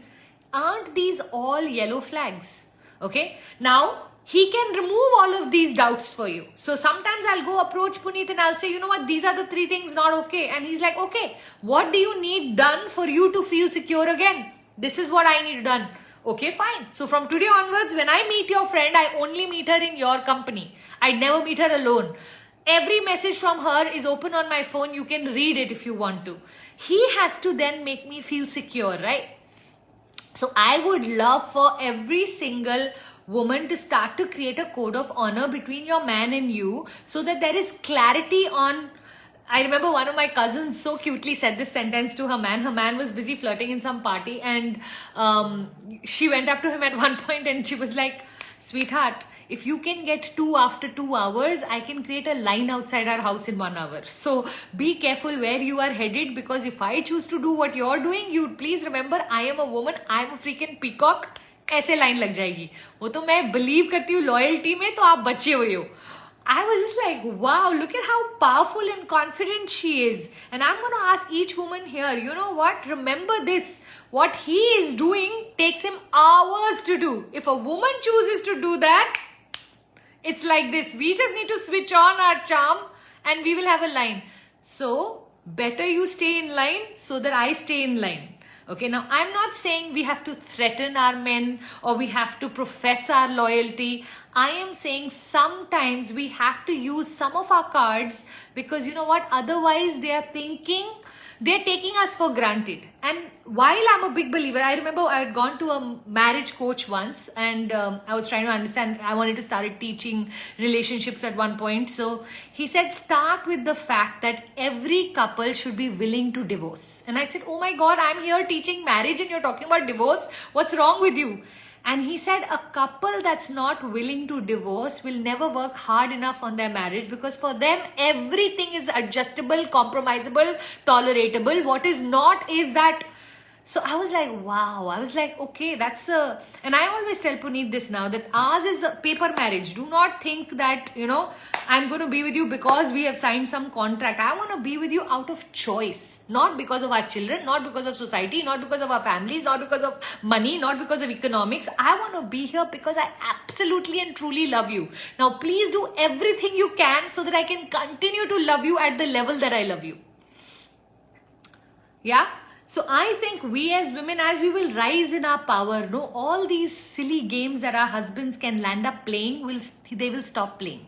aren't these all yellow flags? Okay? Now, he can remove all of these doubts for you. So sometimes I'll go approach Puneet and I'll say, you know what, these are the 3 things not okay. And he's like, okay, what do you need done for you to feel secure again? This is what I need done. Okay, fine. So from today onwards, when I meet your friend, I only meet her in your company. I never meet her alone. Every message from her is open on my phone. You can read it if you want to. He has to then make me feel secure, right? So I would love for every single woman to start to create a code of honor between your man and you, so that there is clarity on. I remember one of my cousins so cutely said this sentence to her man. Her man was busy flirting in some party, and she went up to him at one point and she was like, sweetheart, if you can get 2 after 2 hours, I can create a line outside our house in 1 hour. So be careful where you are headed, because if I choose to do what you're doing, you please remember, I am a woman, I am a freaking peacock. ऐसे line लग जाएगी. वो तो मैं believe करती हूँ loyalty में, तो आप बचे हुए हो. I was just like, wow, look at how powerful and confident she is. And I'm going to ask each woman here, you know what? Remember this. What he is doing takes him hours to do. If a woman chooses to do that, it's like this. We just need to switch on our charm and we will have a line. So, better you stay in line so that I stay in line. Okay, now I'm not saying we have to threaten our men or we have to profess our loyalty. I am saying sometimes we have to use some of our cards, because you know what? Otherwise they are thinking, they're taking us for granted. And while I'm a big believer, I remember I had gone to a marriage coach once, and I was trying to understand, I wanted to start teaching relationships at one point. So he said, start with the fact that every couple should be willing to divorce. And I said, oh my God, I'm here teaching marriage and you're talking about divorce. What's wrong with you? And he said, a couple that's not willing to divorce will never work hard enough on their marriage, because for them, everything is adjustable, compromisable, toleratable. What is not is that. So I was like, wow. I was like, okay, that's a. And I always tell Puneet this now, that ours is a paper marriage. Do not think that, you know, I'm going to be with you because we have signed some contract. I want to be with you out of choice. Not because of our children, not because of society, not because of our families, not because of money, not because of economics. I want to be here because I absolutely and truly love you. Now, please do everything you can so that I can continue to love you at the level that I love you. Yeah? So I think we as women, as we will rise in our power, no, all these silly games that our husbands can land up playing, they will stop playing.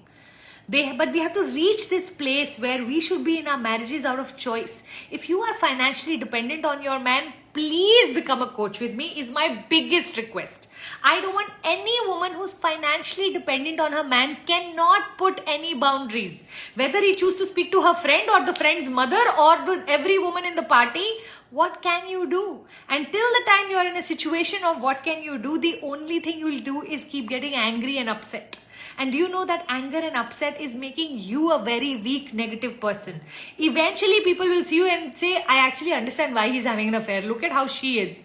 But we have to reach this place where we should be in our marriages out of choice. If you are financially dependent on your man, please become a coach with me is my biggest request. I don't want any woman who's financially dependent on her man cannot put any boundaries. Whether he chooses to speak to her friend or the friend's mother or to every woman in the party, what can you do? Until the time you are in a situation of what can you do, the only thing you will do is keep getting angry and upset. And do you know that anger and upset is making you a very weak, negative person? Eventually, people will see you and say, I actually understand why he's having an affair. Look at how she is.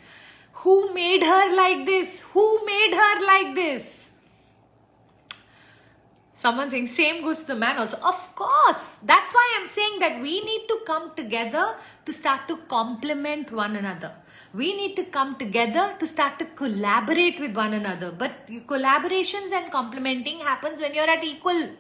Who made her like this? Who made her like this? Someone saying, same goes to the man also. Of course. That's why I'm saying that we need to come together to start to complement one another. We need to come together to start to collaborate with one another. But collaborations and complementing happens when you're at equal.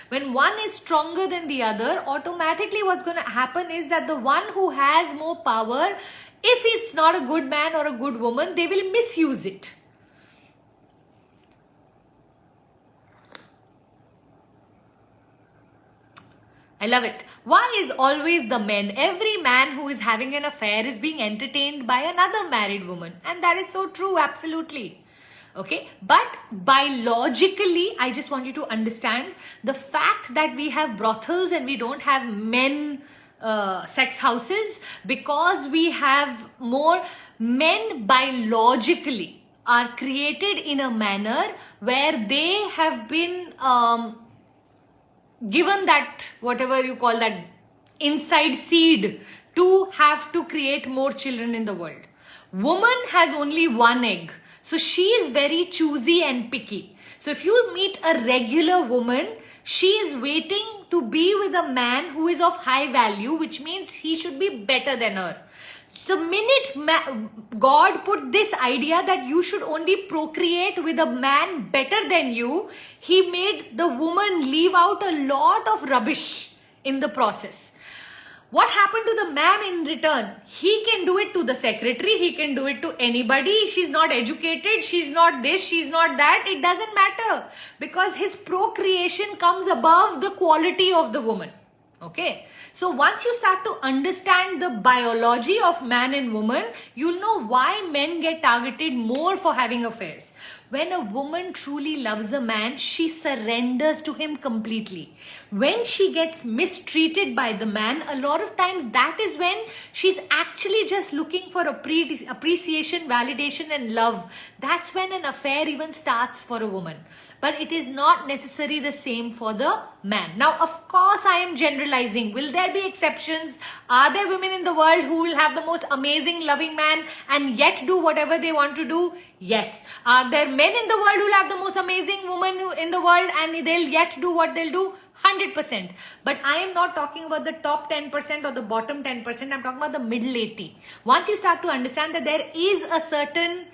When one is stronger than the other, automatically what's going to happen is that the one who has more power, if it's not a good man or a good woman, they will misuse it. I love it. Why is always the men? Every man who is having an affair is being entertained by another married woman. And that is so true, absolutely. Okay, but biologically, I just want you to understand the fact that we have brothels and we don't have men sex houses because we have more men biologically are created in a manner where they have been given that, whatever you call that, inside seed to have to create more children in the world. Woman has only one egg. So she is very choosy and picky. So if you meet a regular woman, she is waiting to be with a man who is of high value, which means he should be better than her. The minute God put this idea that you should only procreate with a man better than you, he made the woman leave out a lot of rubbish in the process. What happened to the man in return? He can do it to the secretary, he can do it to anybody. She's not educated, she's not this, she's not that. It doesn't matter because his procreation comes above the quality of the woman. Okay, so once you start to understand the biology of man and woman, you'll know why men get targeted more for having affairs. When a woman truly loves a man, she surrenders to him completely. When she gets mistreated by the man, a lot of times that is when she's actually just looking for appreciation, validation and love. That's when an affair even starts for a woman. But it is not necessarily the same for the man. Now, of course, I am generalizing. Will there be exceptions? Are there women in the world who will have the most amazing, loving man and yet do whatever they want to do? Yes. Are there men in the world who will have the most amazing woman in the world and they'll yet do what they'll do? 100%. But I am not talking about the top 10% or the bottom 10%. I'm talking about the middle 80. Once you start to understand that there is a certain,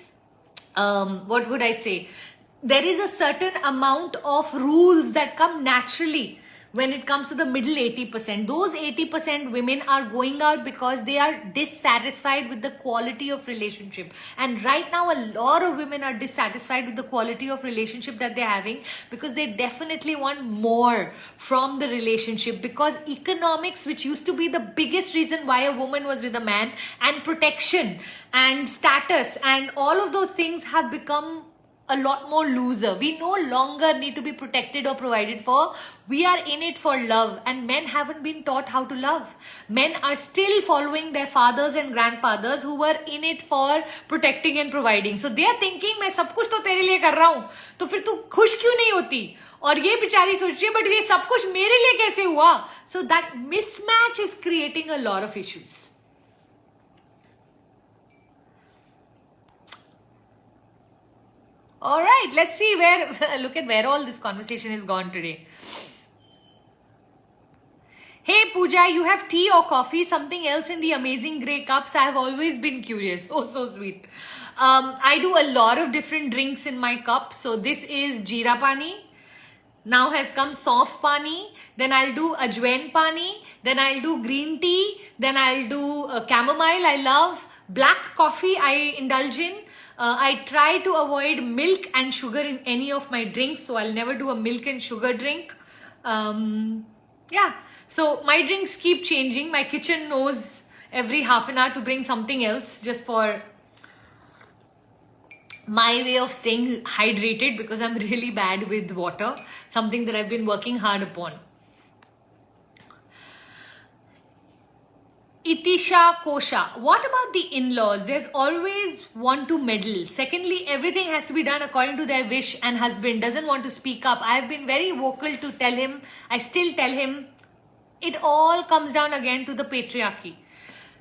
there is a certain amount of rules that come naturally when it comes to the middle 80%. Those 80% women are going out because they are dissatisfied with the quality of relationship. And right now, a lot of women are dissatisfied with the quality of relationship that they're having because they definitely want more from the relationship, because economics, which used to be the biggest reason why a woman was with a man, and protection and status and all of those things have become a lot more looser. We no longer need to be protected or provided for. We are in it for love, and men haven't been taught how to love. Men are still following their fathers and grandfathers who were in it for protecting and providing. So they are thinking, मैं सब कुछ तो तेरे लिए कर रहा हूँ, तो फिर तू खुश क्यों नहीं होती? और ये बेचारी सोच रही है, but ये सब कुछ मेरे लिए कैसे हुआ? So that mismatch is creating a lot of issues. All right, let's see look at where all this conversation is gone today. Hey Pooja, you have tea or coffee, something else in the amazing grey cups? I have always been curious. Oh, so sweet. I do a lot of different drinks in my cup. So this is jeera pani. Now has come soft pani, then I'll do ajwain pani, then I'll do green tea, then I'll do chamomile, I love. Black coffee I indulge in. I try to avoid milk and sugar in any of my drinks, so I'll never do a milk and sugar drink. Yeah, so my drinks keep changing. My kitchen knows every half an hour to bring something else just for my way of staying hydrated, because I'm really bad with water, something that I've been working hard upon. Itisha Kosha, what about the in-laws? There's always one to meddle. Secondly, everything has to be done according to their wish, and husband doesn't want to speak up. I've been very vocal to tell him. I still tell him. It all comes down again to the patriarchy.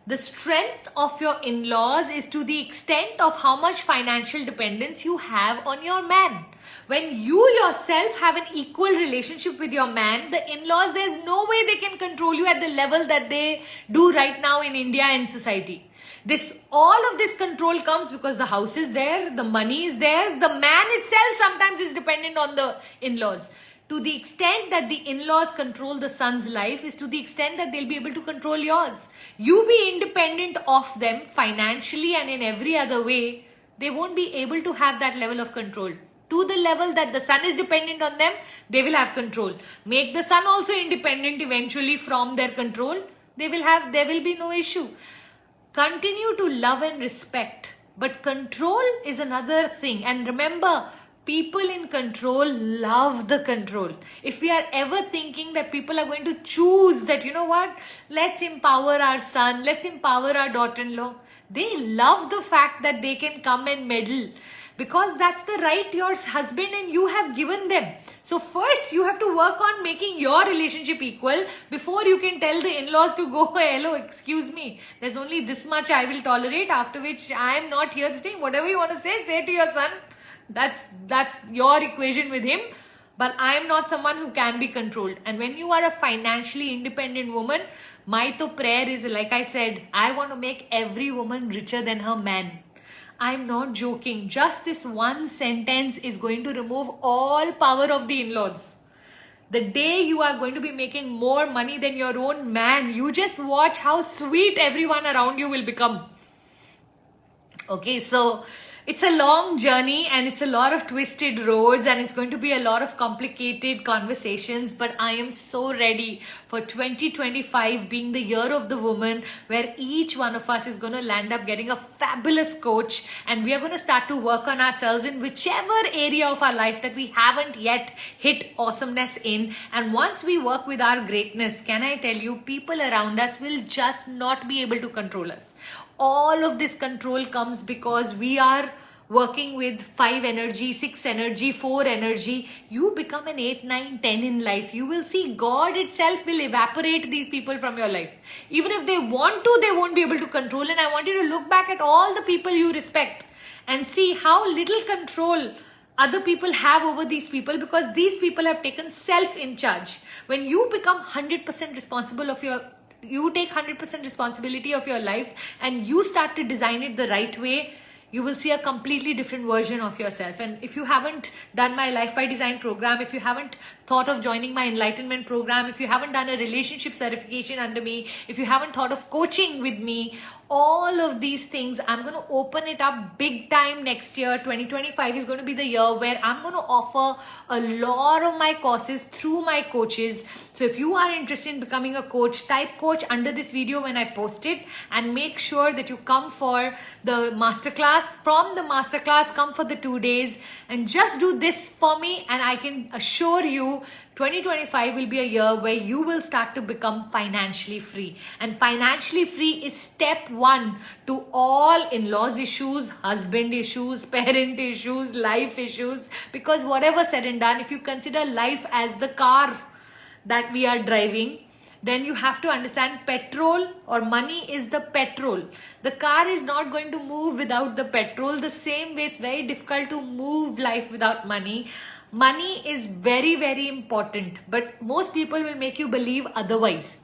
The strength of your in-laws is to the extent of how much financial dependence you have on your man. When you yourself have an equal relationship with your man, the in-laws, there's no way they can control you at the level that they do right now in India and society. All of this control comes because the house is there, the money is there, the man itself sometimes is dependent on the in-laws. To the extent that the in-laws control the son's life is to the extent that they'll be able to control yours. You be independent of them financially and in every other way, they won't be able to have that level of control. To the level that the son is dependent on them, they will have control. Make the son also independent eventually from their control, there will be no issue. Continue to love and respect, but control is another thing. And remember, people in control love the control. If we are ever thinking that people are going to choose that, you know what, let's empower our son, let's empower our daughter-in-law, they love the fact that they can come and meddle, because that's the right your husband and you have given them. So first you have to work on making your relationship equal before you can tell the in-laws to go, hello, excuse me, there's only this much I will tolerate, after which I am not here to say. Whatever you want to say to your son. That's your equation with him. But I am not someone who can be controlled. And when you are a financially independent woman, my to prayer is, like I said, I want to make every woman richer than her man. I'm not joking. Just this one sentence is going to remove all power of the in-laws. The day you are going to be making more money than your own man, you just watch how sweet everyone around you will become. Okay, so it's a long journey and it's a lot of twisted roads and it's going to be a lot of complicated conversations, but I am so ready for 2025 being the year of the woman, where each one of us is going to land up getting a fabulous coach, and we are going to start to work on ourselves in whichever area of our life that we haven't yet hit awesomeness in. And once we work with our greatness, can I tell you, people around us will just not be able to control us. All of this control comes because we are working with 5 energy, 6 energy, 4 energy. You become an 8, 9, 10 in life. You will see God itself will evaporate these people from your life. Even if they want to, they won't be able to control. And I want you to look back at all the people you respect and see how little control other people have over these people, because these people have taken self in charge. When you become 100% responsible of you take 100% responsibility of your life and you start to design it the right way, you will see a completely different version of yourself. And if you haven't done my Life by Design program, if you haven't thought of joining my enlightenment program, if you haven't done a relationship certification under me, if you haven't thought of coaching with me, all of these things, I'm going to open it up big time next year. 2025 is going to be the year where I'm going to offer a lot of my courses through my coaches. So if you are interested in becoming a coach, type coach under this video when I post it, and make sure that you come for the masterclass. From the masterclass, come for the 2 days and just do this for me, and I can assure you 2025 will be a year where you will start to become financially free. And financially free is step 1 to all in-laws issues, husband issues, parent issues, life issues. Because whatever said and done, if you consider life as the car that we are driving, then you have to understand petrol or money is the petrol. The car is not going to move without the petrol. The same way it's very difficult to move life without money. Money is very, very important, but most people will make you believe otherwise.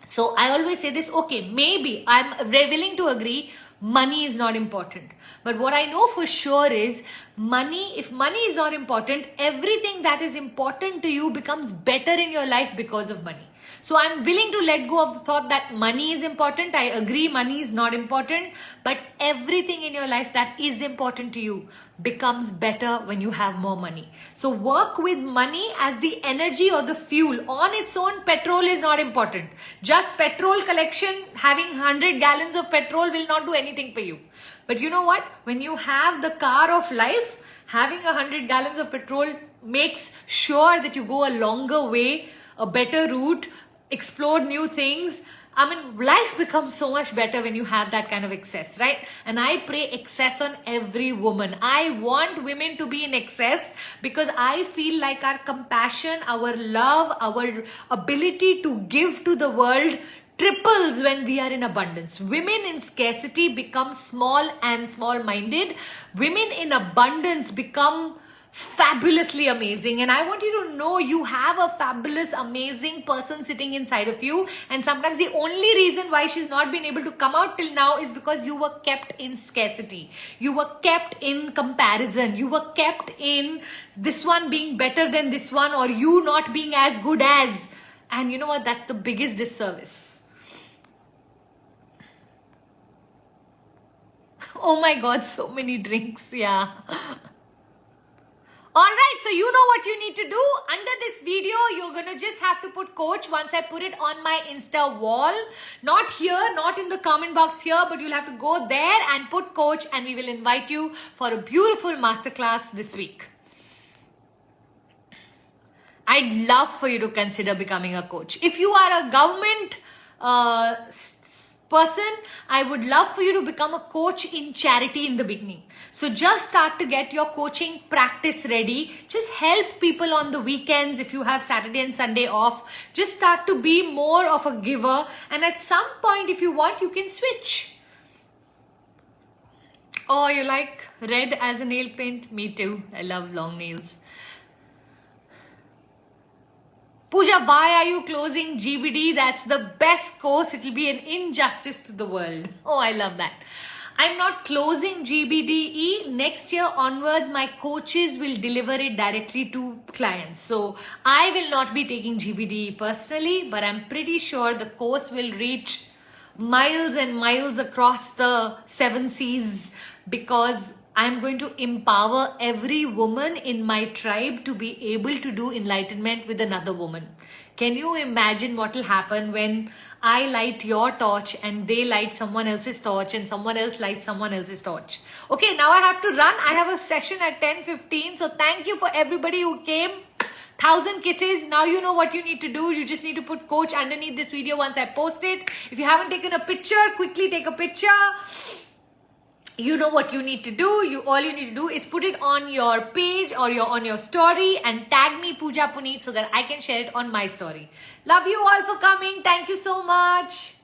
So I always say this, okay, maybe I'm willing to agree money is not important. But what I know for sure is if money is not important, everything that is important to you becomes better in your life because of money. So I'm willing to let go of the thought that money is important. I agree, money is not important, but everything in your life that is important to you becomes better when you have more money. So work with money as the energy or the fuel. On its own, petrol is not important. Just petrol collection, having 100 gallons of petrol will not do anything for you. But you know what? When you have the car of life, having 100 gallons of petrol makes sure that you go a longer way, a better route, explore new things. I mean, life becomes so much better when you have that kind of excess, right? And I pray excess on every woman. I want women to be in excess because I feel like our compassion, our love, our ability to give to the world triples when we are in abundance. Women in scarcity become small and small-minded. Women in abundance become fabulously amazing, and I want you to know you have a fabulous, amazing person sitting inside of you, and sometimes the only reason why she's not been able to come out till now is because you were kept in scarcity, you were kept in comparison, you were kept in this one being better than this one, or you not being as good as. And you know what, that's the biggest disservice. Oh my god, so many drinks. Yeah. Alright, so you know what you need to do. Under this video, you're gonna just have to put coach once I put it on my Insta wall. Not here, not in the comment box here, but you'll have to go there and put coach, and we will invite you for a beautiful masterclass this week. I'd love for you to consider becoming a coach. If you are a government person, I would love for you to become a coach in charity in the beginning. So just start to get your coaching practice ready. Just help people on the weekends if you have Saturday and Sunday off. Just start to be more of a giver. And at some point, if you want, you can switch. Oh, you like red as a nail paint? Me too. I love long nails. Pooja, why are you closing GBD? That's the best course. It will be an injustice to the world. Oh, I love that. I'm not closing GBDE. Next year onwards, my coaches will deliver it directly to clients. So I will not be taking GBDE personally, but I'm pretty sure the course will reach miles and miles across the 7 seas, because I'm going to empower every woman in my tribe to be able to do enlightenment with another woman. Can you imagine what will happen when I light your torch and they light someone else's torch and someone else lights someone else's torch? Okay, now I have to run. I have a session at 10:15. So thank you for everybody who came. 1,000 kisses. Now you know what you need to do. You just need to put coach underneath this video once I post it. If you haven't taken a picture, quickly take a picture. You know what you need to do. All you need to do is put it on your page or on your story and tag me Pooja Puneet so that I can share it on my story. Love you all for coming. Thank you so much.